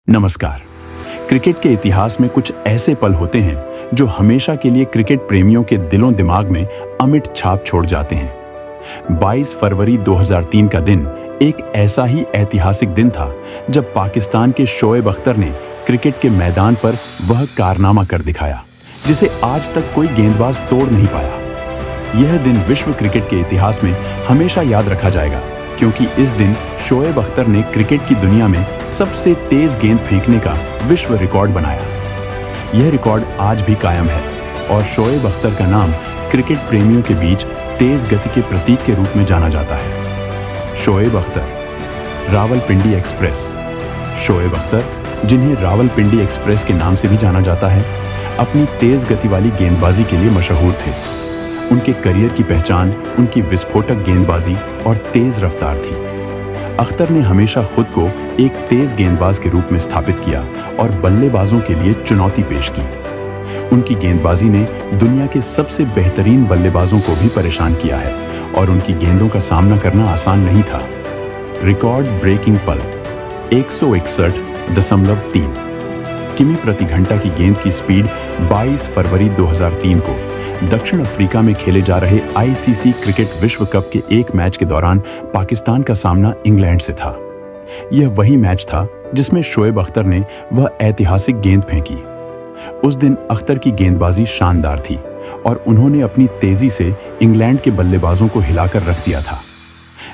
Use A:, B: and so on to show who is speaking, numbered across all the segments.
A: नमस्कार। क्रिकेट के इतिहास में कुछ ऐसे पल होते हैं जो हमेशा के लिए क्रिकेट प्रेमियों के दिलों दिमाग में अमिट छाप छोड़ जाते हैं। 22 फरवरी 2003 का दिन एक ऐसा ही ऐतिहासिक दिन था जब पाकिस्तान के शोएब अख्तर ने क्रिकेट के मैदान पर वह कारनामा कर दिखाया जिसे आज तक कोई गेंदबाज तोड़ नहीं पाया। यह दिन विश्व क्रिकेट के इतिहास में हमेशा याद रखा जाएगा क्योंकि इस दिन शोएब अख्तर ने क्रिकेट की दुनिया में सबसे तेज गेंद फेंकने का विश्व रिकॉर्ड बनाया। यह रिकॉर्ड आज भी कायम है और शोएब अख्तर का नाम क्रिकेट प्रेमियों के बीच तेज गति के प्रतीक के रूप में जाना जाता है। शोएब अख्तर, रावलपिंडी एक्सप्रेस। शोएब अख्तर, जिन्हें रावलपिंडी एक्सप्रेस के नाम से भी जाना जाता है, अपनी तेज गति वाली गेंदबाजी के लिए मशहूर थे। उनके करियर की पहचान उनकी विस्फोटक गेंदबाजी और तेज रफ्तार थी। अख्तर ने हमेशा खुद को एक तेज गेंदबाज के रूप में स्थापित किया और बल्लेबाजों के लिए चुनौती पेश की। उनकी गेंदबाजी ने दुनिया के सबसे बेहतरीन बल्लेबाजों को भी परेशान किया है और उनकी गेंदों का सामना करना आसान नहीं था। रिकॉर्ड ब्रेकिंग पल 161.3 किमी प्रति घंटा की गेंद की स्पीड 22 फरवरी 2003 को दक्षिण अफ्रीका में खेले जा रहे आईसीसी क्रिकेट विश्व कप के एक मैच के दौरान पाकिस्तान का सामना इंग्लैंड से था। यह वही मैच था जिसमें शोएब अख्तर ने वह ऐतिहासिक गेंद फेंकी। उस दिन अख्तर की गेंदबाजी शानदार थी और उन्होंने अपनी तेजी से इंग्लैंड के बल्लेबाजों को हिलाकर रख दिया था।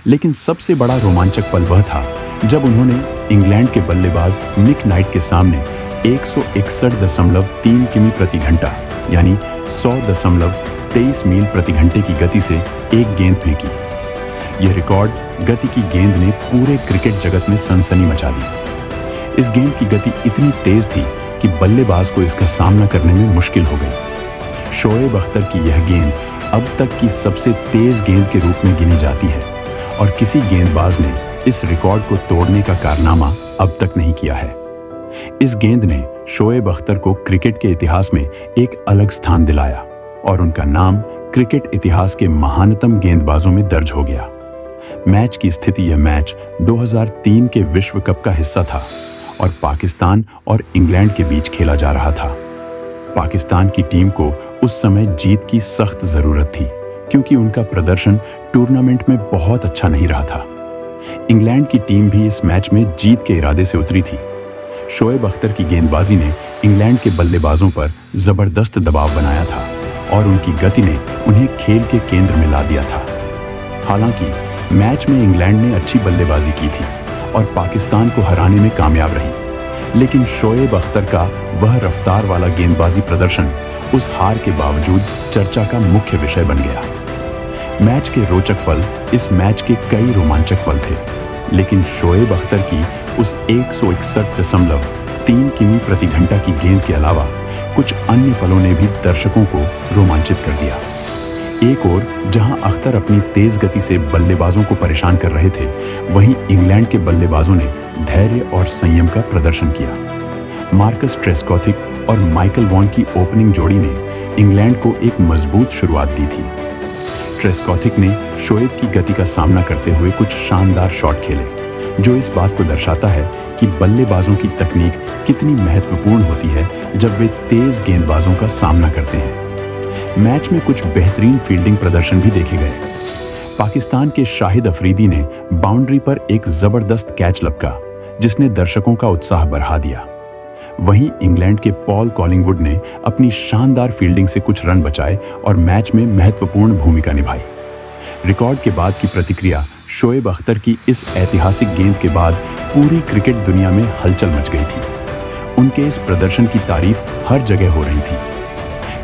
A: लेकिन सबसे बड़ा रोमांचक पल वह था जब उन्होंने इंग्लैंड के बल्लेबाज निक नाइट के सामने 161.3 किमी प्रति घंटा यानी 100.23 मील प्रति घंटे की गति से एक गेंद फेंकी। यह रिकॉर्ड गति की गेंद ने पूरे क्रिकेट जगत में सनसनी मचा दी। इस गेंद की गति इतनी तेज थी कि बल्लेबाज को इसका सामना करने में मुश्किल हो गई। शोएब अख्तर की यह गेंद अब तक की सबसे तेज गेंद के रूप में गिनी जाती है और किसी गेंदबाज ने इस रिकॉर्ड को तोड़ने का कारनामा अब तक नहीं किया है। इस गेंद ने शोएब अख्तर को क्रिकेट के इतिहास में एक अलग स्थान दिलाया और उनका नाम क्रिकेट इतिहास के महानतम गेंदबाजों में दर्ज हो गया। मैच की स्थिति यह मैच 2003 के विश्व कप का हिस्सा था और पाकिस्तान और इंग्लैंड के बीच खेला जा रहा था। पाकिस्तान की टीम को उस समय जीत की सख्त जरूरत थी क्योंकि उनका प्रदर्शन टूर्नामेंट में बहुत अच्छा नहीं रहा था। इंग्लैंड की टीम भी इस मैच में जीत के इरादे से उतरी थी। शोएब अख्तर की गेंदबाजी ने इंग्लैंड के बल्लेबाजों पर जबरदस्त दबाव बनाया था और उनकी गति ने उन्हें खेल के केंद्र में ला दिया था। हालांकि मैच में इंग्लैंड ने अच्छी बल्लेबाजी की थी और पाकिस्तान को हराने में कामयाब रही, लेकिन शोएब अख्तर का वह रफ्तार वाला गेंदबाजी प्रदर्शन उस हार के बावजूद चर्चा का मुख्य विषय बन गया। मैच के रोचक पल इस मैच के कई रोमांचक पल थे, लेकिन शोएब अख्तर की उस 161.3 किमी प्रति घंटा की गेंद के अलावा कुछ अन्य पलों ने भी दर्शकों को रोमांचित कर दिया। एक ओर जहां अख्तर अपनी तेज गति से बल्लेबाजों को परेशान कर रहे थे, वहीं इंग्लैंड के बल्लेबाजों ने धैर्य और संयम का प्रदर्शन किया। मार्कस ट्रेस्कॉथिक और माइकल वॉन की ओपनिंग जोड़ी ने इंग्लैंड को एक मजबूत शुरुआत दी थी। ट्रेस्कॉथिक ने शोएब की गति का सामना करते हुए कुछ शानदार शॉट खेले, जो इस बात को दर्शाता है कि बल्लेबाजों की तकनीक कितनी महत्वपूर्ण होती है जब वे तेज गेंदबाजों का सामना करते हैं। मैच में कुछ बेहतरीन फील्डिंग प्रदर्शन भी देखे गए। पाकिस्तान के शाहिद अफरीदी ने बाउंड्री पर एक जबरदस्त कैच लपका जिसने दर्शकों का उत्साह बढ़ा दिया। वहीं इंग्लैंड के पॉल कॉलिंगवुड ने अपनी शानदार फील्डिंग से कुछ रन बचाए और मैच में महत्वपूर्ण भूमिका निभाई। रिकॉर्ड के बाद की प्रतिक्रिया शोएब अख्तर की इस ऐतिहासिक गेंद के बाद पूरी क्रिकेट दुनिया में हलचल मच गई थी। उनके इस प्रदर्शन की तारीफ हर जगह हो रही थी।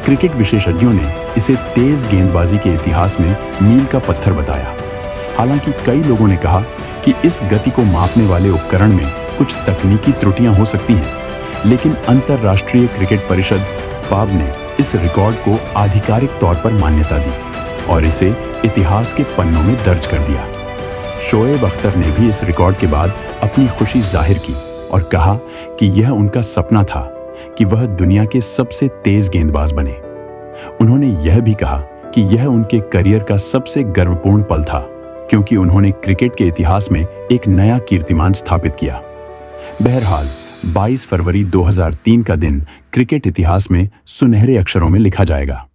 A: क्रिकेट विशेषज्ञों ने इसे तेज गेंदबाजी के इतिहास में मील का पत्थर बताया। हालांकि कई लोगों ने कहा कि इस गति को मापने वाले उपकरण में कुछ तकनीकी त्रुटियां हो सकती हैं, लेकिन अंतर्राष्ट्रीय क्रिकेट परिषद (FAB) ने इस रिकॉर्ड को आधिकारिक तौर पर मान्यता दी और इसे इतिहास के पन्नों में दर्ज कर दिया। शोएब अख्तर ने भी इस रिकॉर्ड के बाद अपनी खुशी जाहिर की और कहा कि यह उनका सपना था कि वह दुनिया के सबसे तेज गेंदबाज बने। उन्होंने यह भी कहा कि यह उनके करियर का सबसे गर्वपूर्ण पल था क्योंकि उन्होंने क्रिकेट के इतिहास में एक नया कीर्तिमान स्थापित किया। बहरहाल 22 फरवरी 2003 का दिन क्रिकेट इतिहास में सुनहरे अक्षरों में लिखा जाएगा।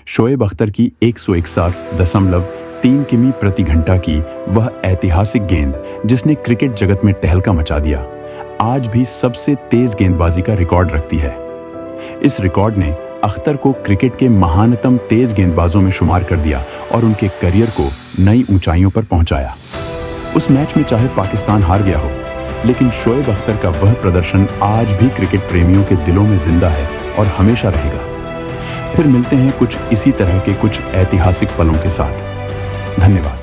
A: शोएब अख्तर की 161.3 किमी प्रति घंटा की वह ऐतिहासिक गेंद, जिसने क्रिकेट जगत में तहलका मचा दिया, आज भी सबसे तेज गेंदबाजी का रिकॉर्ड रखती है। इस रिकॉर्ड ने अख्तर को क्रिकेट के महानतम तेज गेंदबाजों में शुमार कर दिया और उनके करियर को नई ऊंचाइयों पर पहुंचाया। उस मैच में चाहे पाकिस्तान हार गया हो, लेकिन शोएब अख्तर का वह प्रदर्शन आज भी क्रिकेट प्रेमियों के दिलों में जिंदा है और हमेशा रहेगा। फिर मिलते हैं कुछ इसी तरह के कुछ ऐतिहासिक पलों के साथ। धन्यवाद।